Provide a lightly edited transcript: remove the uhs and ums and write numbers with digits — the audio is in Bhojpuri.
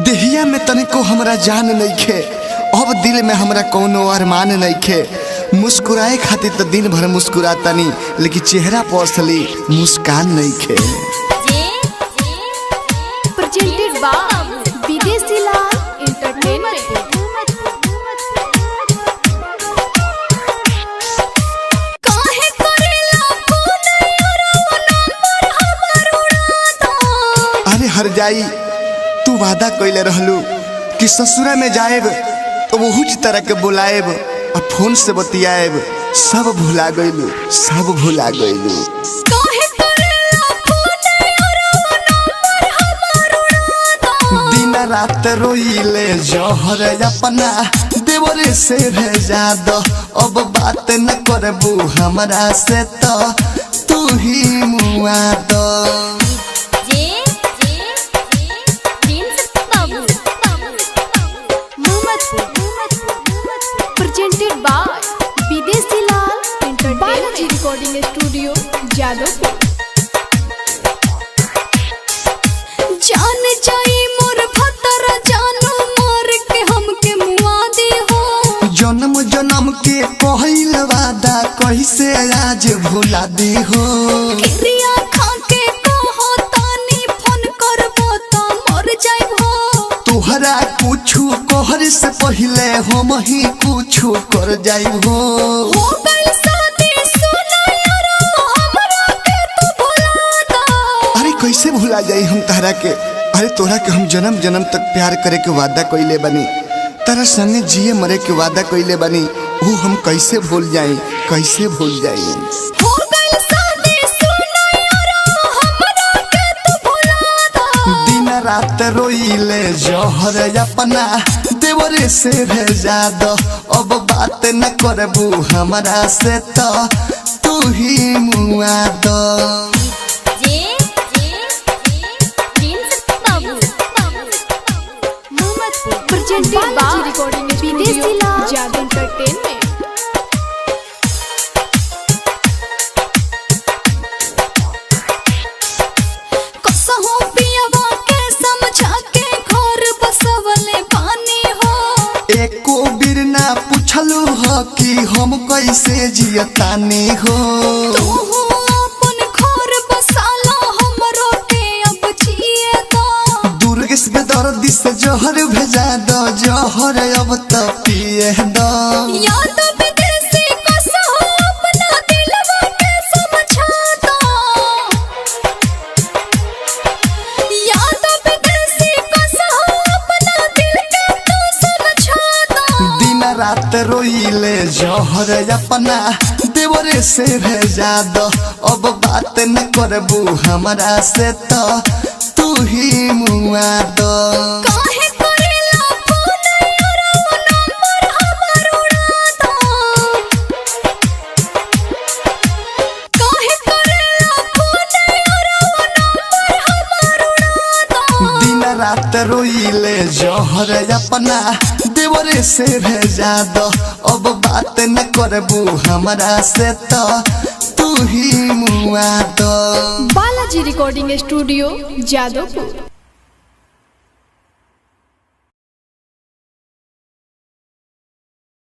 देहिया में तनिको हमरा जान नइखे। अब दिल में हमरा कोनो अरमान नइखे। मुस्कुराए खातिर तो दिन भर मुस्कुरातानी, लेकिन चेहरा पर असली मुस्कान नइखे। प्रेजेंटेड बाय विदेशी लाल एंटरटेनमेंट। अरे हर जाई, तू वादा कइले रहलू कि ससुरा में जाएब तो वही तरह के बुलाएब और फोन से बतियाएब। सब भुला गइलू, सब भुला गइलू। दिन रात रोइले जहर अपना देवरे से भेजा दो। अब बात न करबू हमरा से तो तू ही मुआ दो। प्रेजेंटेड बाय विदेशी लाल एंटरटेनमेंट रिकॉर्डिंग स्टूडियो जादवपुर। जान जाई मोर भतर जानू मार के हमके मुआ दे हो। जन्म जन्म के कहल वादा कैसे आज भुला दी हो। क्रिया खा के कहो तानी फोन करबो त मर जाइबो। तोहरा कुछु कहर से पहले हम ही कुछु कर जाइबो। हो गइल शादी सुनो यारो हमरा के तू भुला दा। अरे कैसे भुला जाई हम तहरा के। अरे तोरा के हम जन्म जन्म तक प्यार करे के वादा कइले बनी, तारा संगे जिए मरे के वादा कइले बनी। वो हम कैसे भूल जाई, कैसे भूल जाई। हो गइल शादी सुनो यारो हमरा के तू भुला दा। दिन रात रोइले जहर अपना देवरे से भेजा दो। अब बात न करबू हमरा से तो तू ही मुआ दो। प्रेजेंटेड बाय रिकॉर्डिंग विदेशी लाल जादू एंटरटेनमेंट। कसहो पियवा के समझा के घर बसवले पानी हो। एको बिर ना पूछलू हो कि हम कैसे जियतानी हो। तू अपन घर बसाला हमरो के अब जिए दो। दुर्गेश बेदर्दी से जहर भेजा दो, जहर अब तो पिए दो। याद विदेशी कसहो अपना दिलवा के समझा दो। याद विदेशी कसहो अपना दिल के तू समझा दो। दिन रात रोइले जहर अपना देवरे से भेजा दो। अब बात न करबू हमरा से तो तू ही मुआ दो। काहे करेला फोन यारो नंबर हमर उड़ा दो। काहे करेला फोन यारो नंबर हमर उड़ा दो। दिन रात रोइले जहर अपना देवरे से भेजा दो। अब बात न करबू हमरा से तो तू ही मुआ दो। Balaji recording studio Jadavpur.